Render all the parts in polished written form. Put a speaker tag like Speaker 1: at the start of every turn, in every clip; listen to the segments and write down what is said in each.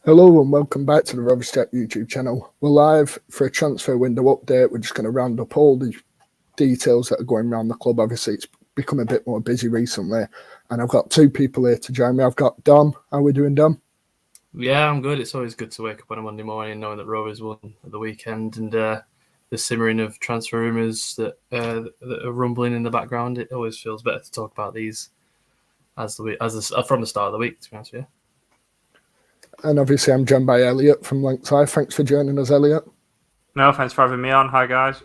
Speaker 1: Hello and welcome back to the Rovers Chat YouTube channel. We're live for a transfer window update. We're just going to round up all the details that are going around the club. Obviously, it's become a bit more busy recently. And I've got two people here to join me. I've got Dom. How are we doing, Dom?
Speaker 2: Yeah, I'm good. It's always good to wake up on a Monday morning knowing that Rovers won at the weekend and the simmering of transfer rumours that are rumbling in the background. It always feels better to talk about these from the start of the week, to be honest with you.
Speaker 1: And obviously, I'm joined by Elliott from Magloire. Thanks for joining us, Elliott.
Speaker 3: No, thanks for having me on. Hi, guys.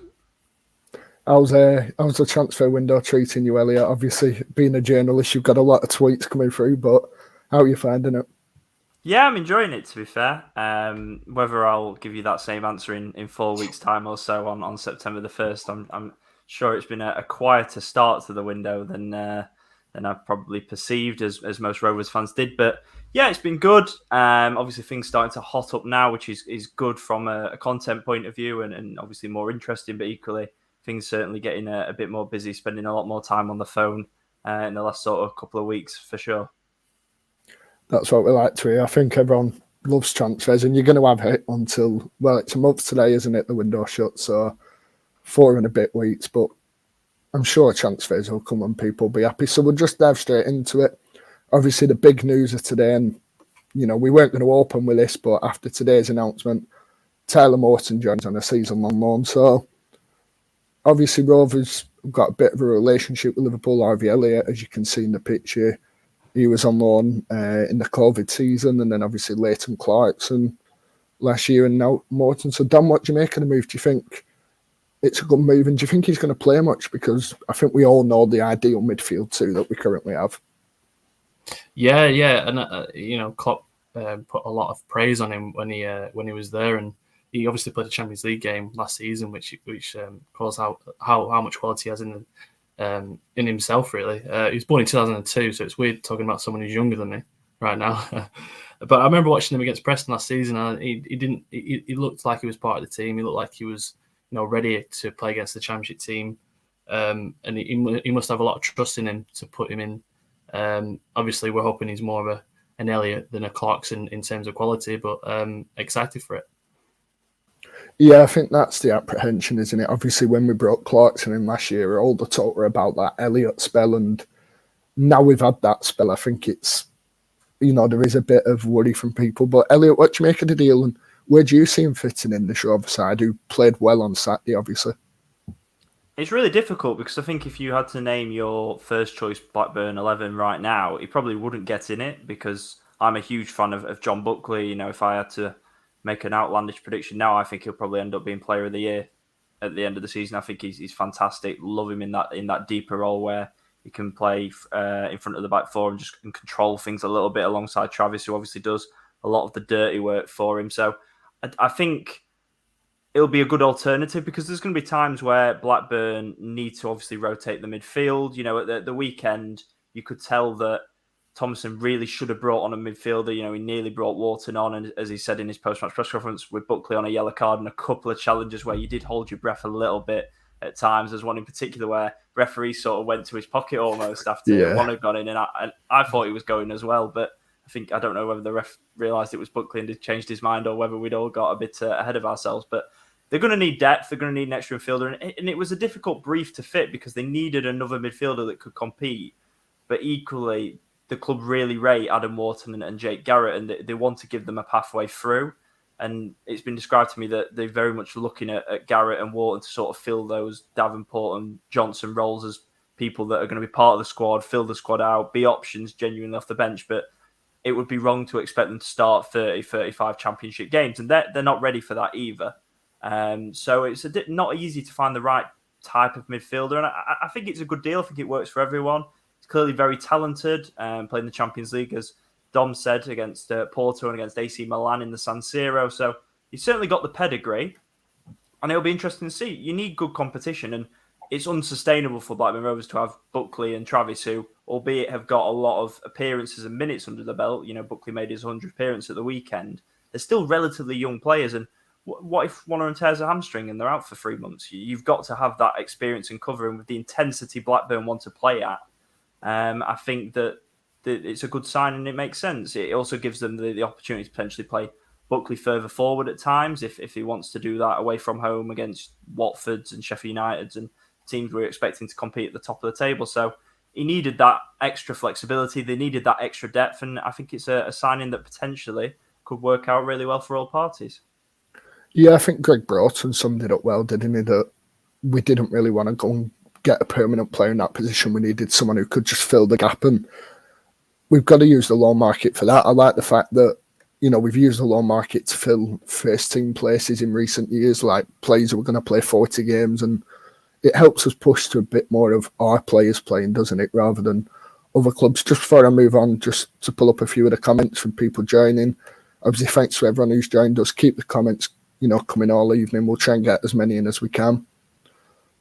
Speaker 1: How's the transfer window treating you, Elliott? Obviously, being a journalist, you've got a lot of tweets coming through, but how are you finding it?
Speaker 3: Yeah, I'm enjoying it, to be fair. Whether I'll give you that same answer in 4 weeks' time or so on September the 1st, I'm sure it's been a quieter start to the window than I've probably perceived, as most Rovers fans did. But yeah, it's been good. Obviously, things starting to hot up now, which is good from a content point of view and obviously more interesting, but equally, things certainly getting a bit more busy, spending a lot more time on the phone in the last sort of couple of weeks, for sure.
Speaker 1: That's what we like to hear. I think everyone loves transfers, and you're going to have it until, well, it's a month today, isn't it? The window shut, so 4 and a bit weeks, but I'm sure transfers will come and people will be happy. So we'll just dive straight into it. Obviously, the big news of today, and we weren't going to open with this, but after today's announcement, Tyler Morton joins on a season-long loan. So obviously, Rovers have got a bit of a relationship with Liverpool. Harvey Elliott, as you can see in the picture, he was on loan in the COVID season, and then obviously Leighton Clarkson last year, and now Morton. So, Dan, what do you make of the move? Do you think it's a good move, and do you think he's going to play much? Because I think we all know the ideal midfield two that we currently have.
Speaker 2: Yeah, and Klopp put a lot of praise on him when he was there, and he obviously played a Champions League game last season, which calls how much quality he has in himself. Really, he was born in 2002, so it's weird talking about someone who's younger than me right now. But I remember watching him against Preston last season, and he looked like he was part of the team. He looked like he was ready to play against the Championship team, and he must have a lot of trust in him to put him in. Obviously, we're hoping he's more of an Elliott than a Clarkson in terms of quality, but excited for it.
Speaker 1: Yeah, I think that's the apprehension, isn't it? Obviously, when we brought Clarkson in last year, all the talk were about that Elliott spell, and now we've had that spell. I think it's, there is a bit of worry from people. But Elliott, what do you make of the deal, and where do you see him fitting in this Rovers side, who played well on Saturday, obviously?
Speaker 3: It's really difficult because I think if you had to name your first choice Blackburn 11 right now, he probably wouldn't get in it, because I'm a huge fan of John Buckley. If I had to make an outlandish prediction now, I think he'll probably end up being Player of the Year at the end of the season. I think he's fantastic. Love him in that deeper role where he can play in front of the back four and just can control things a little bit alongside Travis, who obviously does a lot of the dirty work for him. So I think it'll be a good alternative, because there's going to be times where Blackburn need to obviously rotate the midfield. At the weekend, you could tell that Thompson really should have brought on a midfielder. He nearly brought Morton on, and as he said in his post-match press conference, with Buckley on a yellow card and a couple of challenges where you did hold your breath a little bit at times. There's one in particular where referee sort of went to his pocket almost after one had gone in, and I thought he was going as well, but I don't know whether the ref realised it was Buckley and had changed his mind, or whether we'd all got a bit ahead of ourselves. But they're going to need depth. They're going to need an extra midfielder, and it was a difficult brief to fit because they needed another midfielder that could compete, but equally, the club really rate Adam Morton and Jake Garrett, and they want to give them a pathway through. And it's been described to me that they're very much looking at Garrett and Morton to sort of fill those Davenport and Johnson roles as people that are going to be part of the squad, fill the squad out, be options genuinely off the bench. But it would be wrong to expect them to start 30, 35 championship games, and they're not ready for that either. So it's not easy to find the right type of midfielder, and I think it's a good deal. I think it works for everyone. Clearly very talented, playing the Champions League, as Dom said, against Porto and against AC Milan in the San Siro. So he's certainly got the pedigree, and it'll be interesting to see. You need good competition, and it's unsustainable for Blackburn Rovers to have Buckley and Travis, who, albeit have got a lot of appearances and minutes under the belt. Buckley made his 100th appearance at the weekend. They're still relatively young players, and what if one of them tears a hamstring and they're out for 3 months? You've got to have that experience and cover, and with the intensity Blackburn want to play at. I think that it's a good sign and it makes sense. It also gives them the opportunity to potentially play Buckley further forward at times if he wants to do that away from home against Watfords and Sheffield Uniteds and teams we're expecting to compete at the top of the table. So he needed that extra flexibility. They needed that extra depth, and I think it's a signing that potentially could work out really well for all parties.
Speaker 1: Yeah, I think Greg Brereton summed it up well, didn't he? That we didn't really want to go and get a permanent player in that position. We needed someone who could just fill the gap, and we've got to use the loan market for that. I like the fact that, you know, we've used the loan market to fill first team places in recent years, like players who are going to play 40 games, and it helps us push to a bit more of our players playing, doesn't it, rather than other clubs. Just before I move on, just to pull up a few of the comments from people joining. Obviously, thanks to everyone who's joined us. Keep the comments, you know, coming all evening. We'll try and get as many in as we can.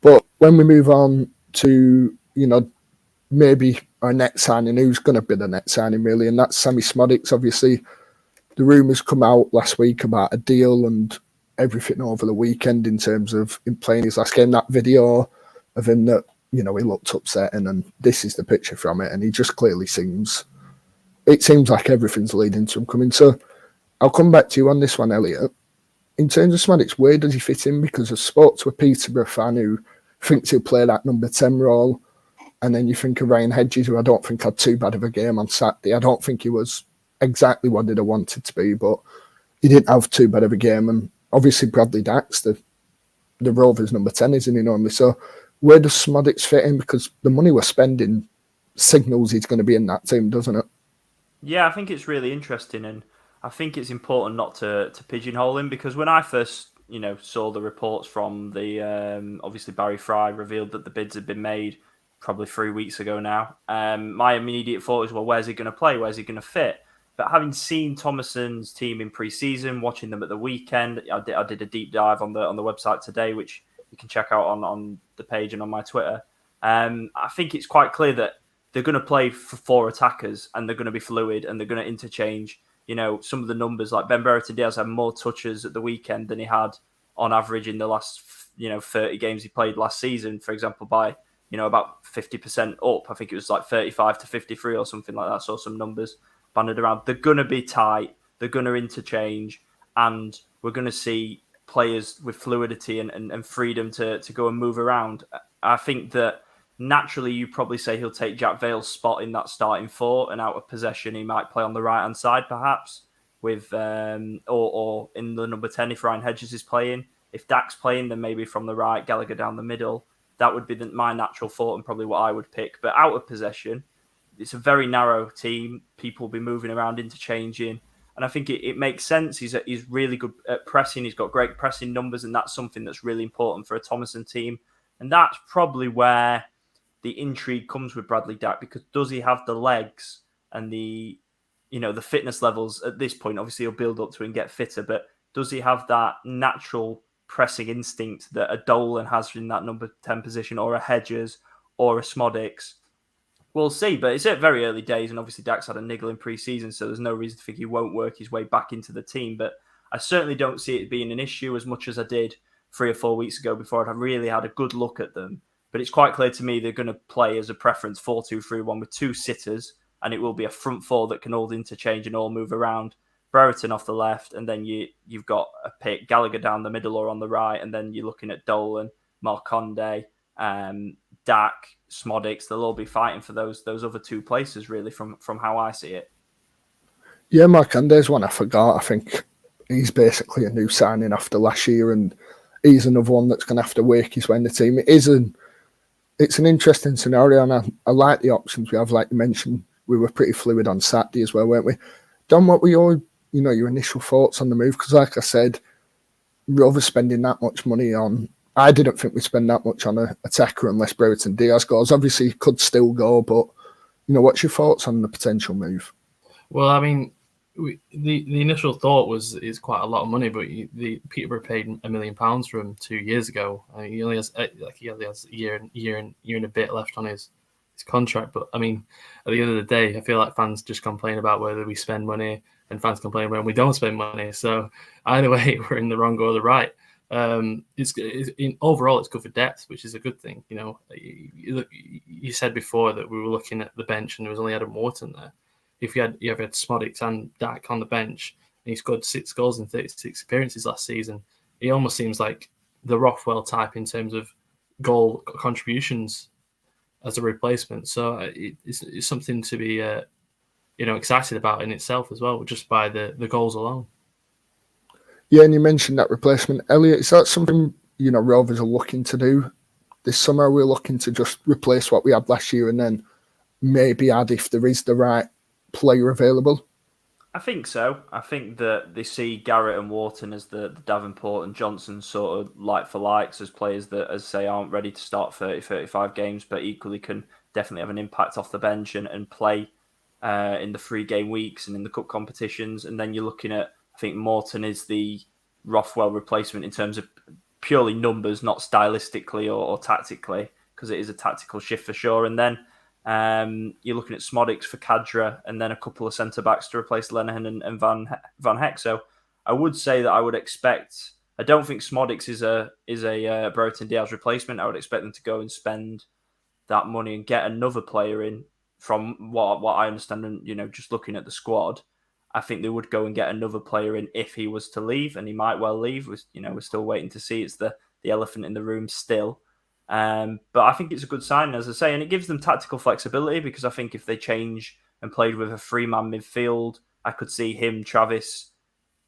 Speaker 1: But when we move on to, you know, maybe our next signing, who's going to be the next signing really, and that's Sammie Szmodics. Obviously, the rumours come out last week about a deal and everything over the weekend in terms of him playing his last game. That video of him that, you know, he looked upset, and this is the picture from it, and he just clearly seems like everything's leading to him coming. So I'll come back to you on this one, Elliott. In terms of Szmodics, where does he fit in? Because I spoke to a Peterborough fan who thinks he'll play that number 10 role. And then you think of Ryan Hedges, who I don't think had too bad of a game on Saturday. I don't think he was exactly what he'd have wanted to be, but he didn't have too bad of a game. And obviously Bradley Dax, the Rovers number 10, isn't he normally? So where does Szmodics fit in? Because the money we're spending signals he's going to be in that team, doesn't it?
Speaker 3: Yeah, I think it's really interesting, and I think it's important not to pigeonhole him, because when I first, you know, saw the reports from the obviously Barry Fry revealed that the bids had been made probably 3 weeks ago now. My immediate thought was, well, where's he going to play? Where's he going to fit? But having seen Thomason's team in pre-season, watching them at the weekend, I did a deep dive on the website today, which you can check out on the page and on my Twitter. I think it's quite clear that they're going to play for 4 attackers, and they're going to be fluid, and they're going to interchange. You know, some of the numbers, like Brereton Diaz had more touches at the weekend than he had on average in the last, 30 games he played last season, for example, by, about 50% up. I think it was like 35 to 53 or something like that. I saw some numbers banded around. They're going to be tight. They're going to interchange, and we're going to see players with fluidity and freedom to go and move around. I think that naturally you probably say he'll take Jack Vale's spot in that starting 4, and out of possession he might play on the right hand side perhaps with or in the number 10 if Ryan Hedges is playing. If Dak's playing, then maybe from the right, Gallagher down the middle. That would be my natural thought and probably what I would pick. But out of possession, it's a very narrow team. People will be moving around, interchanging. And I think it makes sense. He's really good at pressing. He's got great pressing numbers, and that's something that's really important for a Thomason team. And that's probably where the intrigue comes with Bradley Dack, because does he have the legs and the fitness levels at this point? Obviously, he'll build up to and get fitter, but does he have that natural pressing instinct that a Dolan has in that number 10 position, or a Hedges, or a Szmodics? We'll see, but it's at very early days, and obviously Dax had a niggle in pre-season, so there's no reason to think he won't work his way back into the team. But I certainly don't see it being an issue as much as I did 3 or 4 weeks ago before I'd really had a good look at them. But it's quite clear to me they're going to play as a preference 4-2-3-1 with 2 sitters, and it will be a front 4 that can all interchange and all move around. Brereton off the left, and then you've got a pick, Gallagher down the middle or on the right, and then you're looking at Dolan, Marconde, Dack, Szmodics. They'll all be fighting for those other 2 places, really, from how I see it.
Speaker 1: Yeah, Marconde's one I forgot. I think he's basically a new signing after last year, and he's another one that's going to have to work his way in the team. It's an interesting scenario, and I like the options we have. Like you mentioned, we were pretty fluid on Saturday as well, weren't we? Don, what were your initial thoughts on the move? Because like I said, Rovers spending that much money on, I didn't think we'd spend that much on a attacker unless Brereton Diaz goes. Obviously, he could still go, but what's your thoughts on the potential move?
Speaker 2: Well, I mean, the initial thought was it's quite a lot of money, but Peterborough paid £1 million for him 2 years ago. He only has a year and a bit left on his contract. But I mean, at the end of the day, I feel like fans just complain about whether we spend money, and fans complain when we don't spend money. So either way, we're in the wrong or the right. Overall, it's good for depth, which is a good thing. You know, you said before that we were looking at the bench and there was only Adam Morton there. If you had Szmodics and Dak on the bench, and he scored 6 goals in 36 appearances last season, he almost seems like the Rothwell type in terms of goal contributions as a replacement. So it's something to be excited about in itself as well, just by the goals alone.
Speaker 1: Yeah, and you mentioned that replacement, Elliott. Is that something Rovers are looking to do this summer? We're looking to just replace what we had last year and then maybe add if there is the right player available.
Speaker 3: I think so. I think that they see Garrett and Wharton as the Davenport and Johnson sort of like for likes as players that, as I say, aren't ready to start 30, 35 games, but equally can definitely have an impact off the bench and play in the 3-game weeks and in the cup competitions. And then you're looking at, I think Morton is the Rothwell replacement in terms of purely numbers, not stylistically or tactically, because it is a tactical shift for sure. And then you're looking at Szmodics for Kadra, and then a couple of centre-backs to replace Lenihan and Van Heck. So I would say that I would expect... I don't think Szmodics is a Brereton Diaz replacement. I would expect them to go and spend that money and get another player in. From what I understand, and just looking at the squad, I think they would go and get another player in if he was to leave, and he might well leave. We're still waiting to see. It's the elephant in the room still. But I think it's a good sign, as I say, and it gives them tactical flexibility, because I think if they change and played with a 3-man midfield, I could see him, Travis,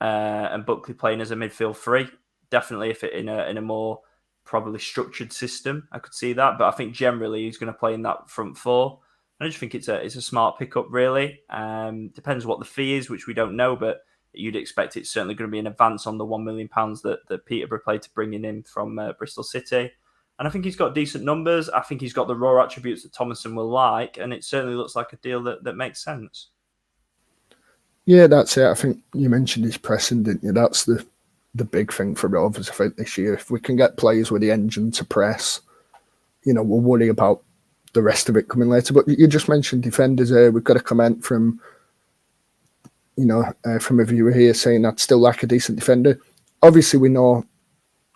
Speaker 3: and Buckley playing as a midfield 3. Definitely, if it in a more probably structured system, I could see that. But I think generally he's going to play in that front 4. I just think it's a smart pickup, really. Depends what the fee is, which we don't know, but you'd expect it's certainly going to be an advance on the £1 million that Peterborough played to bring him from Bristol City. And I think he's got decent numbers. I think he's got the raw attributes that Thomason will like, and it certainly looks like a deal that makes sense.
Speaker 1: Yeah, that's it. I think you mentioned his pressing, didn't you? That's the big thing for Rovers, I think, this year. If we can get players with the engine to press, we'll worry about the rest of it coming later. But you just mentioned defenders here. We've got a comment from a viewer here saying I'd still like a decent defender. Obviously, we know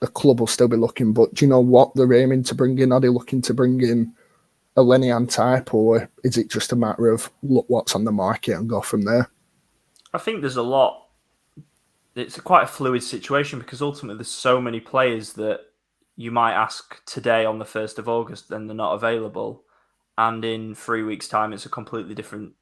Speaker 1: the club will still be looking, but do you know what they're aiming to bring in? Are they looking to bring in a Lenihan type, or is it just a matter of look what's on the market and go from there?
Speaker 3: I think there's a lot. It's quite a fluid situation, because ultimately there's so many players that you might ask today on the 1st of August, then they're not available. And in 3 weeks' time, it's a completely different,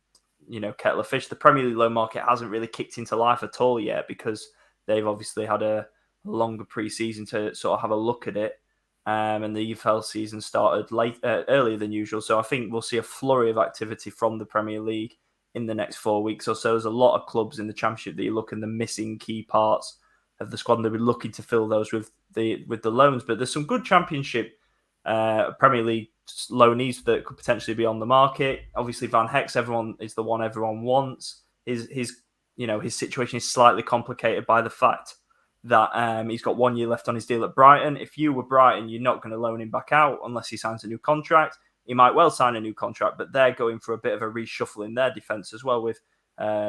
Speaker 3: kettle of fish. The Premier League loan market hasn't really kicked into life at all yet, because they've obviously had a longer pre-season to sort of have a look at it. And the EFL season started earlier than usual. So I think we'll see a flurry of activity from the Premier League in the next 4 weeks or so. There's a lot of clubs in the Championship that you look and the missing key parts of the squad, and they'll be looking to fill those with the loans. But there's some good Championship Premier League loanees that could potentially be on the market. Obviously, Van Hex, everyone is the one everyone wants. His situation is slightly complicated by the fact that he's got 1 year left on his deal at Brighton. If you were Brighton, you're not going to loan him back out unless he signs a new contract. He might well sign a new contract, but they're going for a bit of a reshuffle in their defence as well, with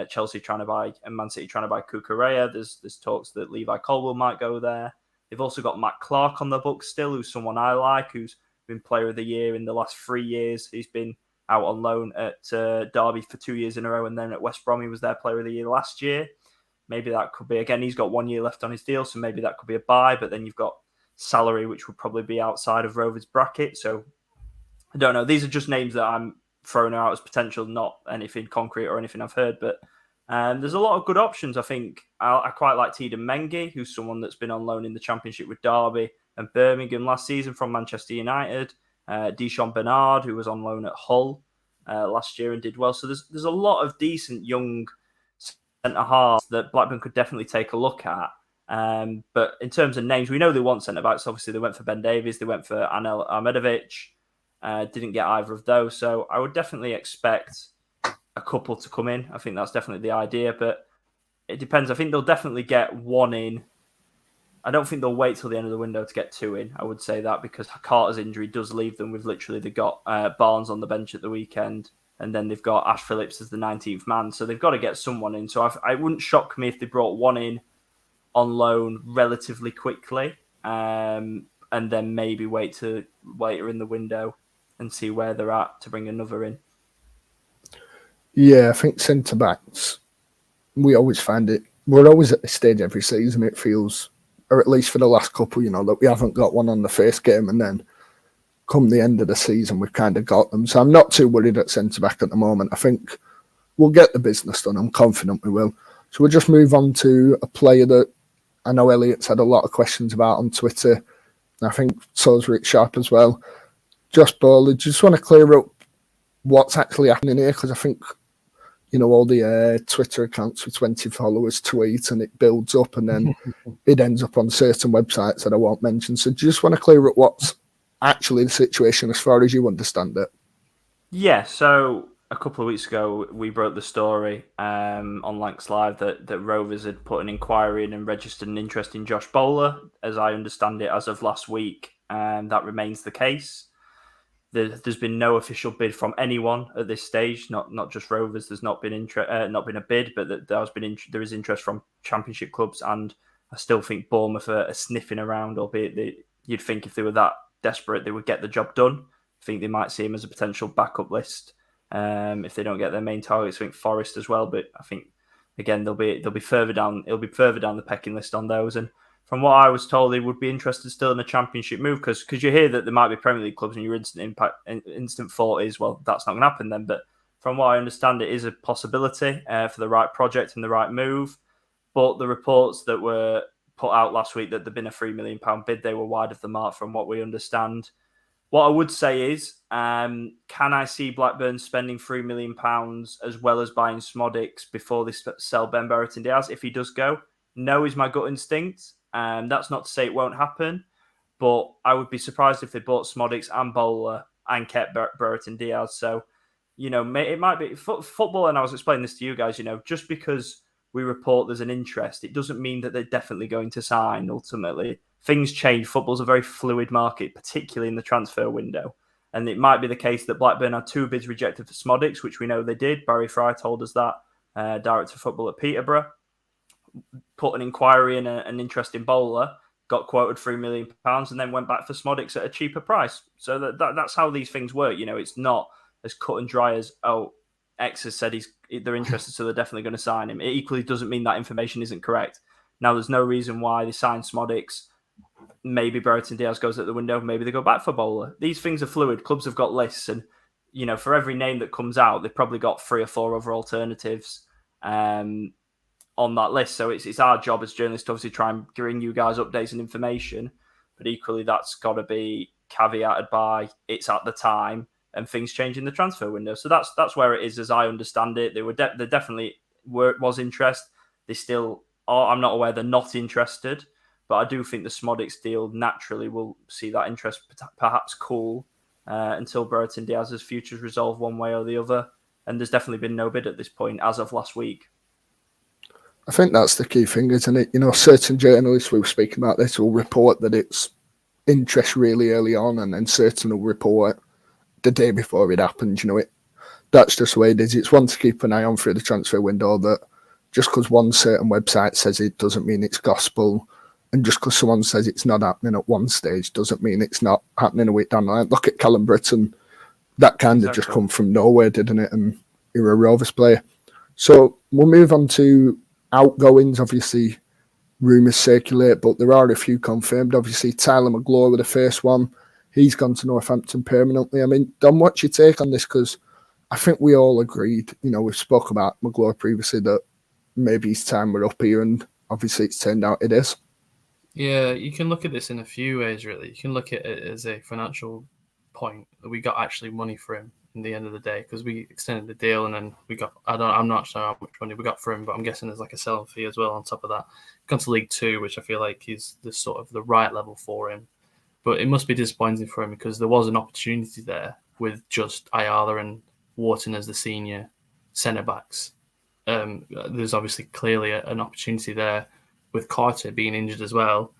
Speaker 3: Chelsea trying to buy and Man City trying to buy Cucurella. There's talks that Levi Colwill might go there. They've also got Matt Clark on the books still, who's someone I like, who's been Player of the Year in the last 3 years. He's been out on loan at Derby for 2 years in a row, and then at West Brom he was their Player of the Year last year. Maybe that could be, again, he's got 1 year left on his deal, so maybe that could be a buy, but then you've got salary, which would probably be outside of Rovers' bracket. So I don't know. These are just names that I'm throwing out as potential, not anything concrete or anything I've heard, but there's a lot of good options. I think I quite like Tiedemann Mengi, who's someone that's been on loan in the Championship with Derby and Birmingham last season from Manchester United. Deshaun Bernard, who was on loan at Hull last year and did well. So there's a lot of decent young centre-halves that Blackburn could definitely take a look at. But in terms of names, we know they want centre-backs. Obviously, they went for Ben Davies. They went for Anel Ahmedovic. Didn't get either of those. So I would definitely expect a couple to come in. I think that's definitely the idea. But it depends. I think they'll definitely get one in. I don't think they'll wait till the end of the window to get two in. I would say that, because Carter's injury does leave them with literally, they've got Barnes on the bench at the weekend, and then they've got Ash Phillips as the 19th man. So they've got to get someone in. So it wouldn't shock me if they brought one in on loan relatively quickly. and then maybe wait to later in the window and see where they're at to bring another in.
Speaker 1: Yeah, I think centre backs. We always find it. We're always at this stage every season. It feels, or at least for the last couple, that we haven't got one on the first game, and then come the end of the season, we've kind of got them. So I'm not too worried at centre back at the moment. I think we'll get the business done. I'm confident we will. So we'll just move on to a player that I know Elliott's had a lot of questions about on Twitter. And I think so's Rick Sharp as well. Josh Bowler, just want to clear up what's actually happening here, because I think, all the Twitter accounts with 20 followers tweet and it builds up and then it ends up on certain websites that I won't mention. So just want to clear up what's actually the situation as far as you understand it.
Speaker 3: Yeah, so a couple of weeks ago, we broke the story on Lancs Live that Rovers had put an inquiry in and registered an interest in Josh Bowler. As I understand it, as of last week, that remains the case. There's been no official bid from anyone at this stage, not just Rovers. There's not been a bid, but there is interest from Championship clubs, and I still think Bournemouth are sniffing around. Albeit you'd think if they were that desperate, they would get the job done. I think they might see him as a potential backup list if they don't get their main targets. I think Forest as well, but I think again they'll be further down. It'll be further down the pecking list on those. And from what I was told, they would be interested still in a Championship move because you hear that there might be Premier League clubs and your instant thought is, well, that's not going to happen then. But from what I understand, it is a possibility for the right project and the right move. But the reports that were put out last week that there'd been a £3 million bid, they were wide of the mark from what we understand. What I would say is, can I see Blackburn spending £3 million as well as buying Szmodics before they sell Ben Brereton Diaz if he does go? No is my gut instinct. That's not to say it won't happen, but I would be surprised if they bought Szmodics and Bowler and kept Brereton Diaz. So, it might be football. And I was explaining this to you guys, just because we report there's an interest, it doesn't mean that they're definitely going to sign ultimately. Things change. Football's a very fluid market, particularly in the transfer window. And it might be the case that Blackburn had 2 bids rejected for Szmodics, which we know they did. Barry Fry told us that, director of football at Peterborough. Put an inquiry in an interest in Bowler, got quoted £3 million, and then went back for Szmodics at a cheaper price. So that's how these things work. It's not as cut and dry as, X has said they're interested, so they're definitely going to sign him. It equally doesn't mean that information isn't correct. Now, there's no reason why they sign Szmodics. Maybe Brereton Diaz goes out the window. Maybe they go back for Bowler. These things are fluid. Clubs have got lists, and for every name that comes out, they've probably got 3 or 4 other alternatives on that list. So it's our job as journalists to obviously try and bring you guys updates and information, but equally that's got to be caveated by it's at the time and things change in the transfer window. So that's where it is, as I understand it. There definitely was interest. They still are. I'm not aware they're not interested, but I do think the Szmodics deal naturally will see that interest perhaps cool until Brereton Diaz's future's resolved one way or the other. And there's definitely been no bid at this point as of last week.
Speaker 1: I think that's the key thing, isn't it? Certain journalists we were speaking about this will report that it's interest really early on, and then certain will report the day before it happens. That's just the way it is. It's one to keep an eye on through the transfer window, that just because one certain website says it doesn't mean it's gospel, and just because someone says it's not happening at one stage doesn't mean it's not happening a week down the line. Look at Callum Britton. That kind of just come from nowhere, didn't it? And you're a Rovers player. So we'll move on to outgoings. Obviously, rumours circulate, but there are a few confirmed. Obviously, Tyler Magloire were the first one. He's gone to Northampton permanently. I mean, Don, what's your take on this? Because I think we all agreed, we've spoke about Magloire previously, that maybe his time were up here, and obviously it's turned out it is.
Speaker 2: Yeah, you can look at this in a few ways, really. You can look at it as a financial point, that we got actually money for him in the end of the day, because we extended the deal and then we got, I'm not sure how much money we got for him, but I'm guessing there's like a selling fee as well on top of that. Gone to League Two, which I feel like is the sort of the right level for him. But it must be disappointing for him because there was an opportunity there with just Ayala and Morton as the senior centre-backs. There's obviously clearly an opportunity there with Carter being injured as well.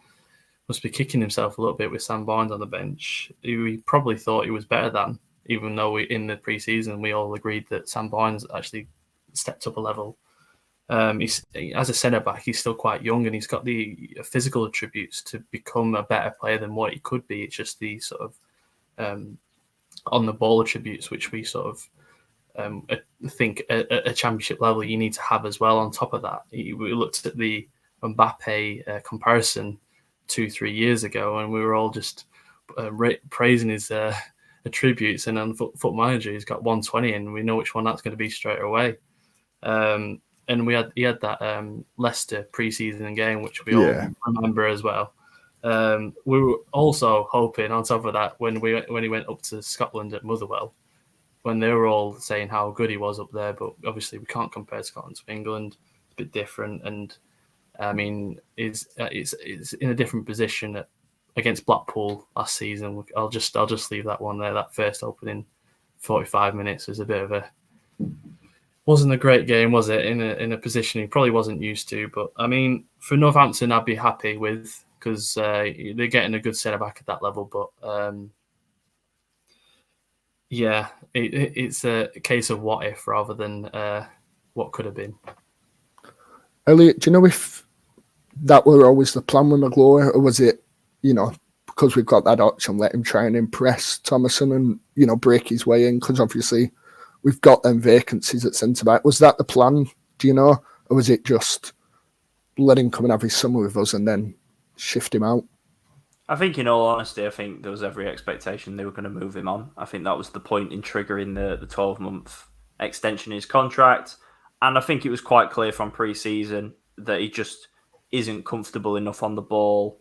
Speaker 2: Must be kicking himself a little bit with Sam Barnes on the bench, who he probably thought he was better than, even though in the pre-season we all agreed that Sam Barnes actually stepped up a level. He's as a centre back, he's still quite young, and he's got the physical attributes to become a better player than what he could be. It's just the sort of on the ball attributes which we sort of think at a championship level you need to have as well. On top of that, we looked at the Mbappe comparison 2-3 years ago, and we were all just praising his attributes. And on Foot Manager, he's got 120, and we know which one that's going to be straight away. And he had that Leicester pre-season game, which we all remember as well. We were also hoping, on top of that, when he went up to Scotland at Motherwell, when they were all saying how good he was up there, but obviously we can't compare Scotland to England. It's a bit different, and I mean, it's in a different position against Blackpool last season. I'll just leave that one there. That first opening 45 minutes was a bit of wasn't a great game, was it? In a position he probably wasn't used to. But I mean, for Northampton, I'd be happy with, because they're getting a good centre back at that level. But yeah, it's a case of what if rather than what could have been.
Speaker 1: Elliott, do you know if that were always the plan with Magloire, or was it, because we've got that option, let him try and impress Thomason and, break his way in? Because obviously we've got them vacancies at centre-back. Was that the plan, do you know? Or was it just let him come and have his summer with us and then shift him out?
Speaker 3: I think, in all honesty, I think there was every expectation they were going to move him on. I think that was the point in triggering the 12-month extension in his contract. And I think it was quite clear from pre-season that he just isn't comfortable enough on the ball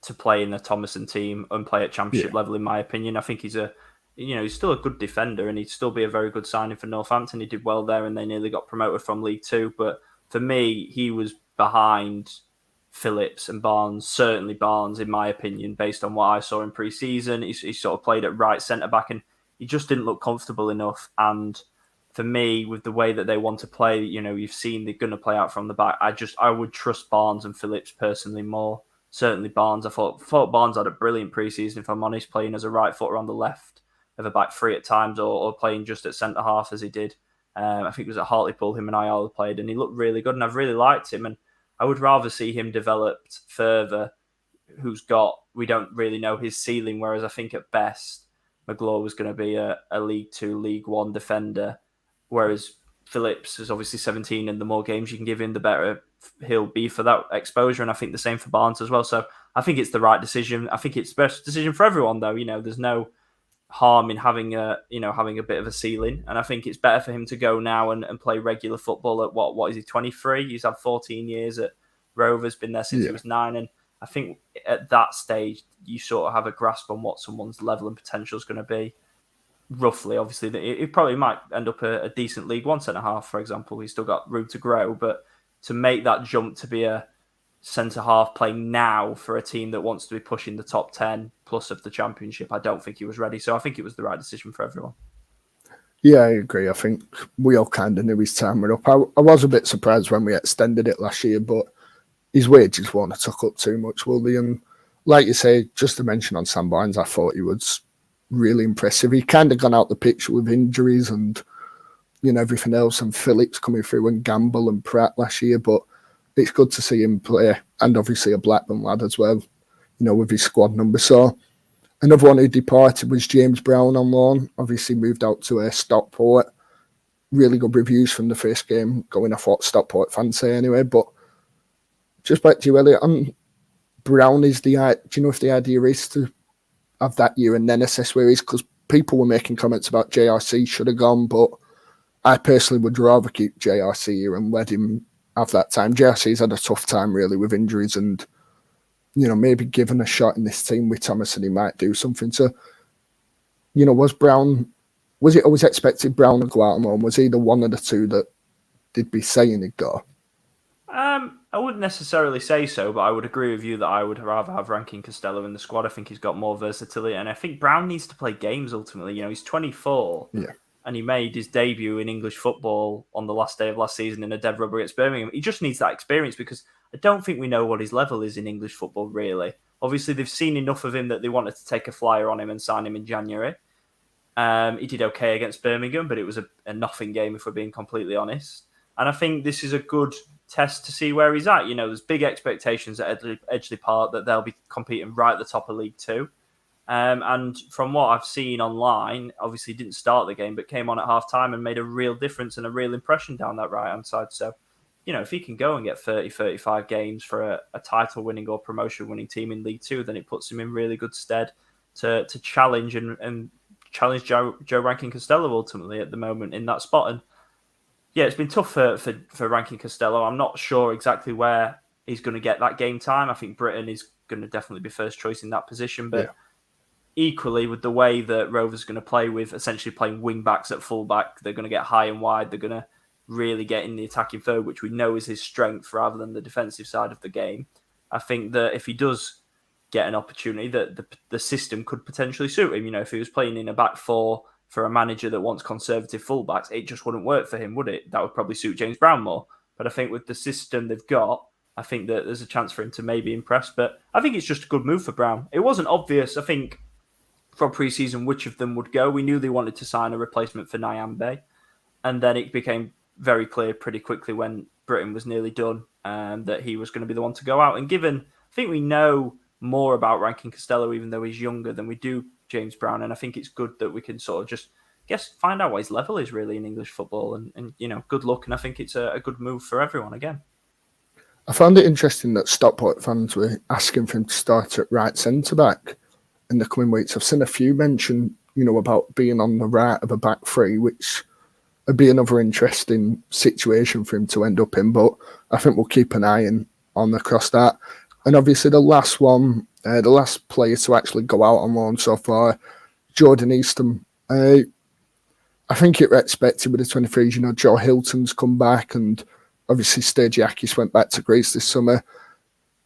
Speaker 3: to play in the Thomason team and play at championship level, in my opinion. I think he's he's still a good defender, and he'd still be a very good signing for Northampton. He did well there, and they nearly got promoted from League Two. But for me, he was behind Phillips and Barnes, certainly Barnes, in my opinion, based on what I saw in pre-season. He sort of played at right centre-back, and he just didn't look comfortable enough. And for me, with the way that they want to play, you've seen they're going to play out from the back. I would trust Barnes and Phillips personally more. Certainly Barnes. I thought Barnes had a brilliant pre-season, if I'm honest, playing as a right footer on the left of a back three at times, or playing just at centre-half as he did. I think it was at Hartlepool, him and Ayala played, and he looked really good, and I've really liked him. And I would rather see him developed further, we don't really know his ceiling, whereas I think at best, Magloire was going to be a League Two, League One defender, whereas Phillips is obviously 17, and the more games you can give him, the better he'll be for that exposure. And I think the same for Barnes as well. So I think it's the right decision. I think it's the best decision for everyone, though. There's no harm in having a bit of a ceiling, and I think it's better for him to go now and play regular football at what is he, 23? He's had 14 years at Rovers, been there since he was 9, and I think at that stage you sort of have a grasp on what someone's level and potential is going to be. Roughly, obviously, it probably might end up a decent League One centre-half, for example. He's still got room to grow, but to make that jump to be a centre-half playing now for a team that wants to be pushing the top 10 plus of the Championship, I don't think he was ready. So I think it was the right decision for everyone.
Speaker 1: Yeah, I agree. I think we all kind of knew his time were up. I was a bit surprised when we extended it last year, but his wages won't have took up too much, will they? And like you say, just to mention on Sam Barnes, I thought he was really impressive. He kind of gone out the picture with injuries and everything else, and Phillips coming through, and Gamble and Pratt last year, but it's good to see him play, and obviously a Blackburn lad as well, with his squad number. So another one who departed was James Brown on loan, obviously moved out to Stockport. Really good reviews from the first game, going off what Stockport fans say anyway. But just back to you, Elliott, on Brown, do you know if the idea is to have that year and then assess where he is? Because people were making comments about JRC should have gone, but I personally would rather keep JRC here and let him have that time. JRC's had a tough time really with injuries, and maybe given a shot in this team with Thomason, he might do something. So, was it always expected Brown to go out on loan? Was he the one of the two that did be saying he'd go?
Speaker 3: I wouldn't necessarily say so, but I would agree with you that I would rather have Rankin Costello in the squad. I think he's got more versatility, and I think Brown needs to play games ultimately. He's 24.
Speaker 1: Yeah.
Speaker 3: And he made his debut in English football on the last day of last season in a dead rubber against Birmingham. He just needs that experience, because I don't think we know what his level is in English football, really. Obviously, they've seen enough of him that they wanted to take a flyer on him and sign him in January. He did okay against Birmingham, but it was a nothing game, if we're being completely honest. And I think this is a good test to see where he's at. There's big expectations at Edgeley Park that they'll be competing right at the top of League Two. And from what I've seen online, obviously didn't start the game, but came on at half time and made a real difference and a real impression down that right-hand side. So, if he can go and get 30, 35 games for a title-winning or promotion-winning team in League Two, then it puts him in really good stead to challenge and challenge Joe Rankin Costello ultimately at the moment in that spot. And yeah, it's been tough for Rankin Costello. I'm not sure exactly where he's going to get that game time. I think Brereton is going to definitely be first choice in that position, but equally with the way that Rovers are going to play with essentially playing wing backs at full back, they're going to get high and wide. They're going to really get in the attacking third, which we know is his strength rather than the defensive side of the game. I think that if he does get an opportunity, that the system could potentially suit him. If he was playing in a back four for a manager that wants conservative fullbacks, it just wouldn't work for him, would it? That would probably suit James Brown more. But I think with the system they've got, I think that there's a chance for him to maybe impress. But I think it's just a good move for Brown. It wasn't obvious, I think, from pre-season which of them would go. We knew they wanted to sign a replacement for Nyambe, and then it became very clear pretty quickly when Brereton was nearly done that he was going to be the one to go out. And given, I think we know more about Rankin Costello, even though he's younger, than we do James Brown, and I think it's good that we can sort of just find out what his level is really in English football, and good luck. And I think it's a good move for everyone again.
Speaker 1: I found it interesting that Stockport fans were asking for him to start at right centre back in the coming weeks. I've seen a few mention, about being on the right of a back three, which would be another interesting situation for him to end up in. But I think we'll keep an eye on across that. And obviously the last one, the last player to actually go out on loan so far, Jordan Easton. I think it was expected with the 23s. Joe Hilton's come back, and obviously Sturgiakis went back to Greece this summer.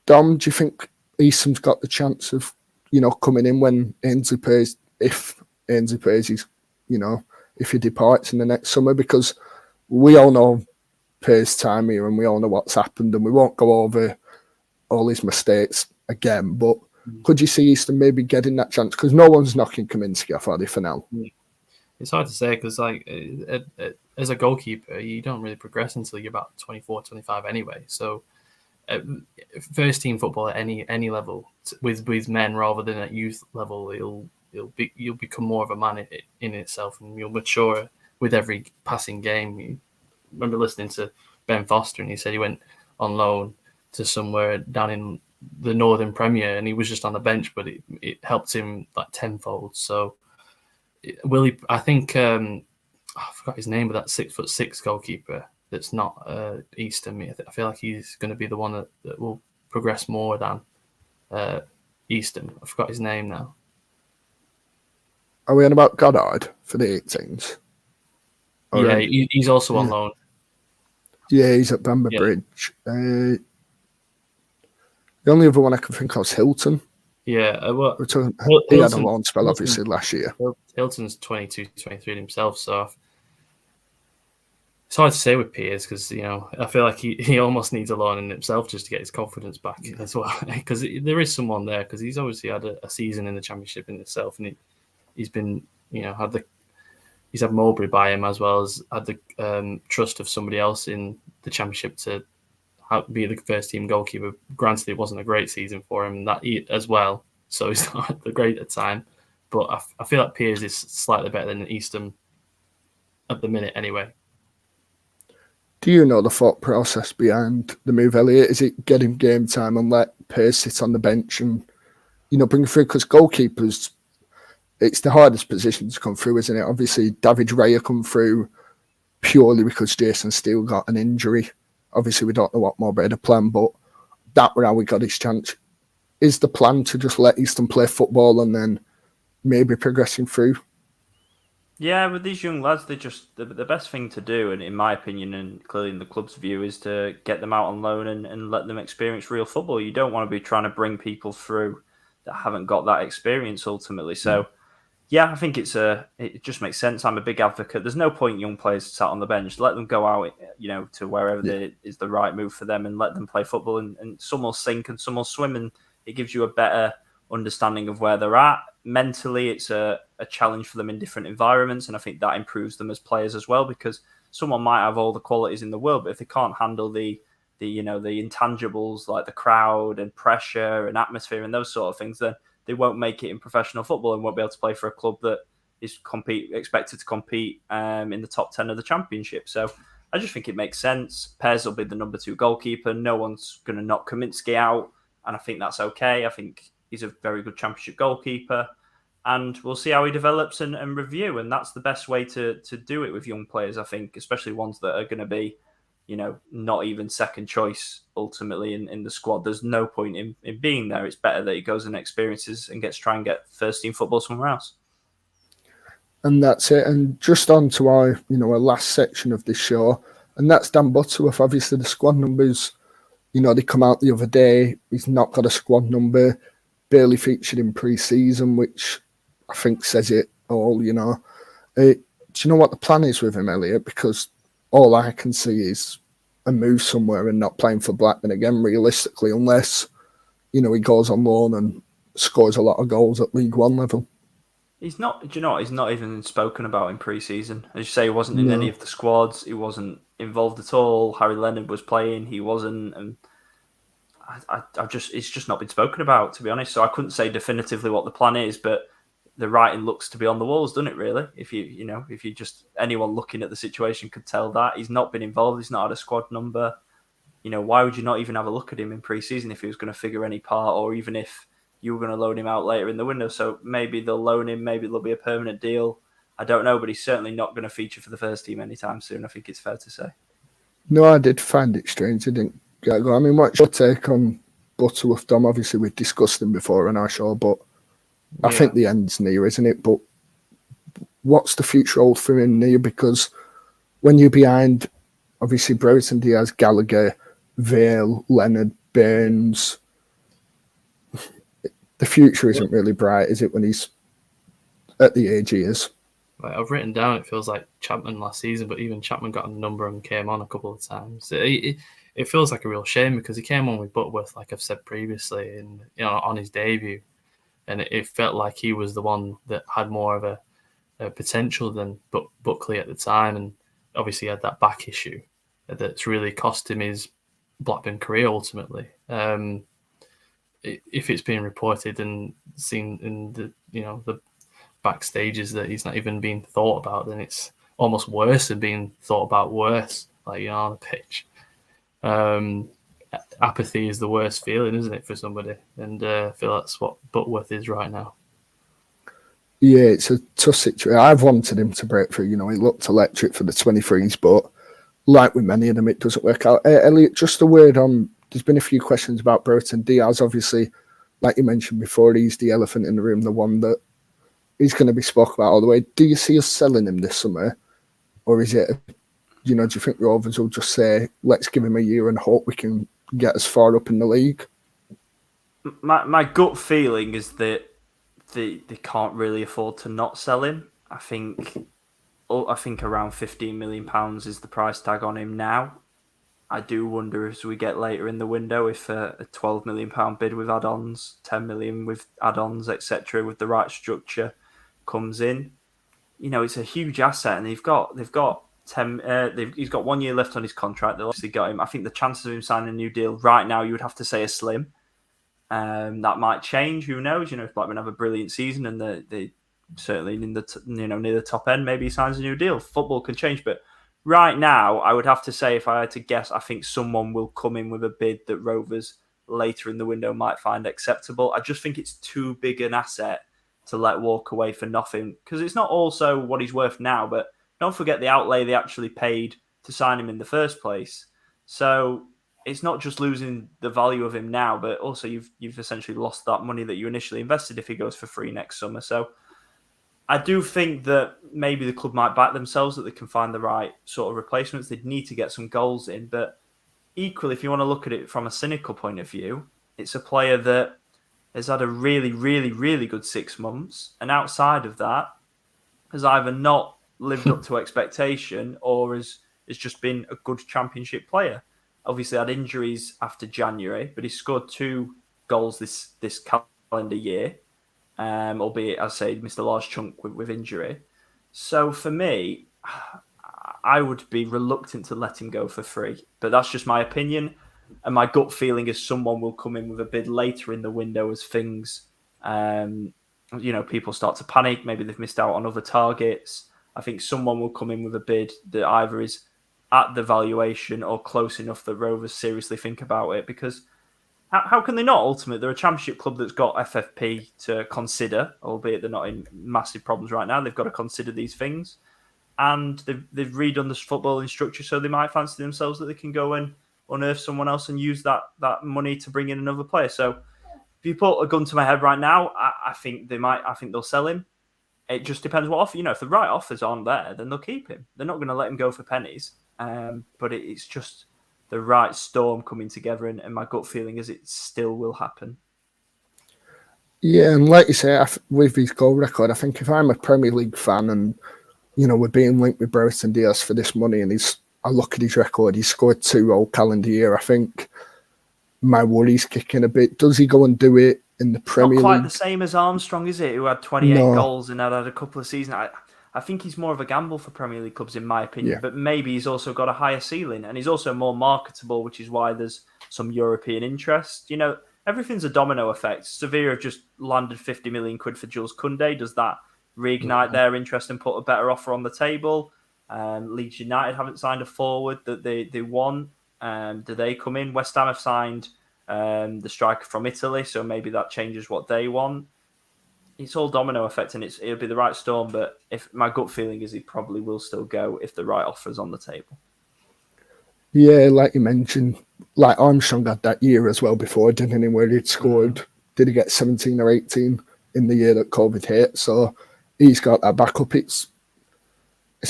Speaker 1: Dom, do you think Easton's got the chance of coming in when Ainsley plays, if Ainsley plays, if he departs in the next summer? Because we all know Pear's time here and we all know what's happened, and we won't go over all his mistakes again, but could you see Easton maybe getting that chance? Because no one's knocking Kaminski off, are they, for now?
Speaker 2: It's hard to say because, as a goalkeeper, you don't really progress until you're about 24, 25 anyway. So first team football at any level with men rather than at youth level, you'll become more of a man in itself, and you'll mature with every passing game. You remember listening to Ben Foster, and he said he went on loan to somewhere down in the Northern Premier, and he was just on the bench, but it helped him like tenfold. So will he? I think I forgot his name, but that 6'6" goalkeeper that's not Easton. I feel like he's going to be the one that will progress more than Easton. I forgot his name now.
Speaker 1: Are we on about Goddard for the 18s?
Speaker 2: Yeah, he's also on loan.
Speaker 1: Yeah, he's at Bamber Bridge. The only other one I can think of is Hilton.
Speaker 2: Yeah,
Speaker 1: he had a loan spell, obviously, last year.
Speaker 2: Hilton's 22, 23 himself, so it's hard to say with Piers because, I feel like he almost needs a loan in himself just to get his confidence back as well. Because there is someone there, because he's obviously had a season in the Championship in itself, and he's been, he's had Mowbray by him as well as had the trust of somebody else in the Championship to be the first team goalkeeper. Granted, it wasn't a great season for him that as well, so he's not at the great time. But I feel like Piers is slightly better than Easton at the minute anyway.
Speaker 1: Do you know the thought process behind the move, Elliott? Is it get him game time and let Piers sit on the bench and, bring through? Because goalkeepers, it's the hardest position to come through, isn't it? Obviously, David Raya come through purely because Jason Steele got an injury. Obviously, we don't know what Mowbray had planned, but that was how we got his chance. Is the plan to just let Easton play football and then maybe progressing through?
Speaker 3: Yeah, with these young lads, the best thing to do, and in my opinion, and clearly in the club's view, is to get them out on loan and let them experience real football. You don't want to be trying to bring people through that haven't got that experience ultimately. So, yeah, I think it just makes sense. I'm a big advocate. There's no point young players sat on the bench. Let them go out, to wherever is the right move for them, and let them play football. And some will sink and some will swim, and it gives you a better understanding of where they're at. Mentally, it's a challenge for them in different environments, and I think that improves them as players as well, because someone might have all the qualities in the world, but if they can't handle the intangibles like the crowd and pressure and atmosphere and those sort of things, then they won't make it in professional football and won't be able to play for a club that is expected to compete in the top 10 of the championship. So I just think it makes sense. Pez will be the number 2 goalkeeper. No one's going to knock Kaminsky out, and I think that's okay. I think he's a very good championship goalkeeper, and we'll see how he develops and review. And that's the best way to do it with young players, I think, especially ones that are going to be, not even second choice ultimately in the squad. There's no point in being there. It's better that he goes and experiences and try and get first team football somewhere else.
Speaker 1: And that's it. And just on to our last section of this show, and that's Dan Butterworth. Obviously, the squad numbers, they come out the other day. He's not got a squad number, barely featured in pre-season, which I think says it all. Do you know what the plan is with him, Elliott? Because all I can see is a move somewhere and not playing for Blackburn again, realistically, unless he goes on loan and scores a lot of goals at League One level.
Speaker 3: He's not. Do you know what? He's not even spoken about in pre-season. As you say, he wasn't in any of the squads. He wasn't involved at all. Harry Leonard was playing. He wasn't, and it's just not been spoken about, to be honest. So I couldn't say definitively what the plan is, but the writing looks to be on the walls, doesn't it? Really, if you just anyone looking at the situation could tell that he's not been involved. He's not had a squad number. Why would you not even have a look at him in pre-season if he was going to figure any part, or even if you were going to loan him out later in the window? So maybe they'll loan him, maybe there'll be a permanent deal. I don't know, but he's certainly not going to feature for the first team anytime soon. I think it's fair to say.
Speaker 1: No, I did find it strange. He didn't get a go. I mean, what's your take on Butterworth, Dom? Obviously, we've discussed him before on our show, but I think the end's near, isn't it? But what's the future hold for him near? Because when you're behind, obviously, Brereton Diaz, Gallagher, Vale, Leonard, Burns, the future isn't really bright, is it, when he's at the age he is?
Speaker 2: Like I've written down, it feels like Chapman last season, but even Chapman got a number and came on a couple of times. It feels like a real shame because he came on with Butterworth, like I've said previously, and on his debut, and it felt like he was the one that had more of a potential than Buckley at the time, and obviously had that back issue that's really cost him his Blackburn career ultimately. If it's being reported and seen in the backstages that he's not even being thought about, then it's almost worse than being thought about worse, like on the pitch. Apathy is the worst feeling, isn't it, for somebody? And I feel that's what Butterworth is right now.
Speaker 1: Yeah, it's a tough situation. I've wanted him to break through. He looked electric for the 23s, but like with many of them, it doesn't work out. Elliott, just a word on, there's been a few questions about Brereton Diaz. Obviously, like you mentioned before, he's the elephant in the room, the one that is going to be spoken about all the way. Do you see us selling him this summer? Or is it, do you think Rovers will just say, let's give him a year and hope we can get as far up in the league?
Speaker 3: My gut feeling is that they can't really afford to not sell him. I think around £15 million is the price tag on him now. I do wonder as we get later in the window if a £12 million bid with add-ons, 10 million with add-ons, etc., with the right structure comes in. It's a huge asset, and he's got 1 year left on his contract. They'll obviously got him. I think the chances of him signing a new deal right now, you would have to say, are slim. That might change. Who knows? If Blackburn have a brilliant season and they certainly in the near the top end, maybe he signs a new deal. Football can change, but right now, I would have to say, if I had to guess, I think someone will come in with a bid that Rovers later in the window might find acceptable. I just think it's too big an asset to let walk away for nothing, because it's not also what he's worth now, but don't forget the outlay they actually paid to sign him in the first place. So it's not just losing the value of him now, but also you've essentially lost that money that you initially invested if he goes for free next summer. So I do think that maybe the club might back themselves that they can find the right sort of replacements. They'd need to get some goals in. But equally, if you want to look at it from a cynical point of view, it's a player that has had a really, really, really good 6 months. And outside of that, has either not lived up to expectation or has just been a good championship player. Obviously had injuries after January, but he scored 2 goals this calendar year. Albeit, as I say, missed a large chunk with injury. So for me, I would be reluctant to let him go for free. But that's just my opinion. And my gut feeling is someone will come in with a bid later in the window as things, people start to panic. Maybe they've missed out on other targets. I think someone will come in with a bid that either is at the valuation or close enough that Rovers seriously think about it. Because how can they not? Ultimately, they're a championship club that's got FFP to consider, albeit they're not in massive problems right now. They've got to consider these things. And they've redone the footballing structure, so they might fancy themselves that they can go and unearth someone else and use that money to bring in another player. So if you put a gun to my head right now, I think they might. I think they'll sell him. It just depends what offer. If the right offers aren't there, then they'll keep him. They're not going to let him go for pennies. But it's just the right storm coming together, and my gut feeling is it still will happen.
Speaker 1: Yeah, and like you say, with his goal record, I think if I'm a Premier League fan and we're being linked with Brereton Diaz for this money, and I look at his record, he's scored 2 all calendar year. I think my worry's kicking a bit. Does he go and do it in the Premier League?
Speaker 3: Not quite the same as Armstrong, is it? Who had 28 goals and had a couple of seasons. I think he's more of a gamble for Premier League clubs, in my opinion. Yeah. But maybe he's also got a higher ceiling, and he's also more marketable, which is why there's some European interest. Everything's a domino effect. Sevilla have just landed 50 million quid for Jules Koundé. Does that reignite their interest and put a better offer on the table? Leeds United haven't signed a forward that they want. Do they come in? West Ham have signed the striker from Italy, so maybe that changes what they want. It's all domino effect, and it'll be the right storm. But if my gut feeling is he probably will still go if the right offer's on the table.
Speaker 1: Yeah, like you mentioned, like Armstrong had that year as well before, didn't he? Where he'd scored, did he get 17 or 18 in the year that COVID hit? So he's got that backup. It's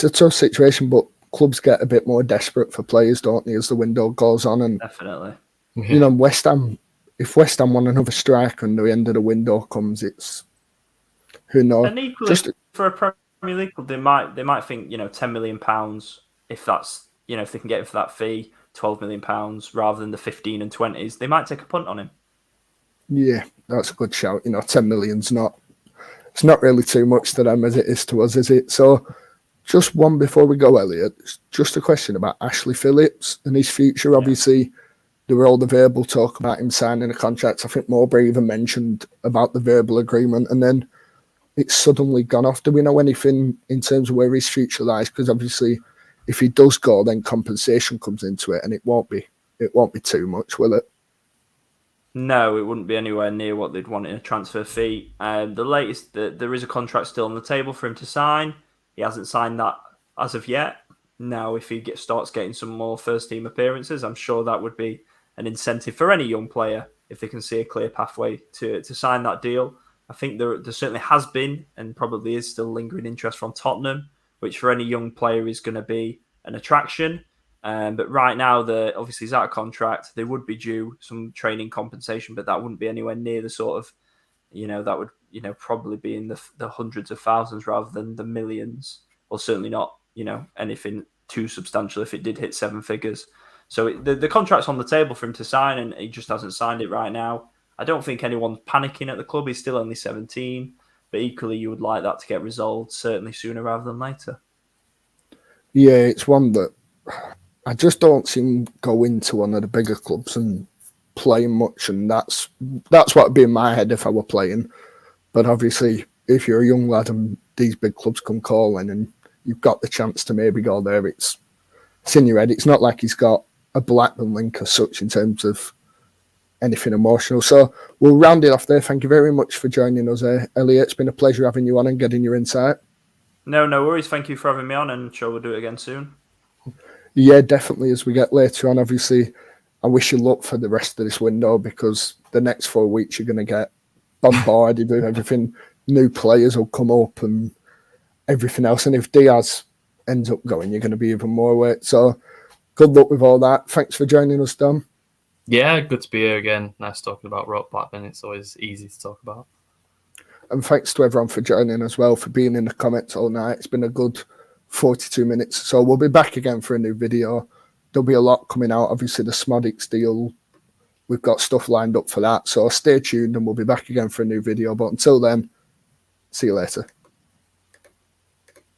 Speaker 1: a tough situation, but clubs get a bit more desperate for players, don't they, as the window goes on? And
Speaker 3: definitely,
Speaker 1: West Ham. If West Ham want another striker and the end of the window comes, it's who knows.
Speaker 3: And equally, for a Premier League club, they might think £10 million if that's if they can get him for that fee, £12 million rather than the 15 and 20s, they might take a punt on him.
Speaker 1: Yeah, that's a good shout. 10 million's not. It's not really too much to them as it is to us, is it? So, just one before we go, Elliott. Just a question about Ashley Phillips and his future. Obviously, there were all the verbal talk about him signing a contract. I think Mowbray even mentioned about the verbal agreement, and then it's suddenly gone off. Do we know anything in terms of where his future lies? Because obviously, if he does go, then compensation comes into it, and it won't be too much, will it?
Speaker 3: No, it wouldn't be anywhere near what they'd want in a transfer fee. The latest, there is a contract still on the table for him to sign. He hasn't signed that as of yet. Now, if he starts getting some more first-team appearances, I'm sure that would be an incentive for any young player if they can see a clear pathway to sign that deal. I think there certainly has been and probably is still lingering interest from Tottenham, which for any young player is going to be an attraction. But right now, obviously he's out of contract. They would be due some training compensation, but that wouldn't be anywhere near the sort of, that would, probably be in the hundreds of thousands rather than the millions, or certainly not, anything too substantial if it did hit 7 figures. So the contract's on the table for him to sign, and he just hasn't signed it right now. I don't think anyone's panicking at the club. He's still only 17, but equally you would like that to get resolved certainly sooner rather than later.
Speaker 1: Yeah, it's one that I just don't see him go into one of the bigger clubs and play much, and that's what would be in my head if I were playing. But obviously, if you're a young lad and these big clubs come calling and you've got the chance to maybe go there, it's in your head. It's not like he's got a Blackburn link as such in terms of anything emotional. So we'll round it off there. Thank you very much for joining us, Elliott. It's been a pleasure having you on and getting your insight.
Speaker 3: No worries. Thank you for having me on, and sure we'll do it again soon.
Speaker 1: Yeah, definitely. As we get later on, obviously, I wish you luck for the rest of this window, because the next 4 weeks you're going to get bombarded with everything. New players will come up and everything else. And if Diaz ends up going, you're going to be even more weight. So good luck with all that. Thanks for joining us, Dom.
Speaker 2: Yeah, good to be here again. Nice talking about Rock Blackburn. It's always easy to talk about.
Speaker 1: And thanks to everyone for joining as well, for being in the comments all night. It's been a good 42 minutes. So we'll be back again for a new video. There'll be a lot coming out. Obviously, the Szmodics deal, we've got stuff lined up for that. So stay tuned and we'll be back again for a new video. But until then, see you later.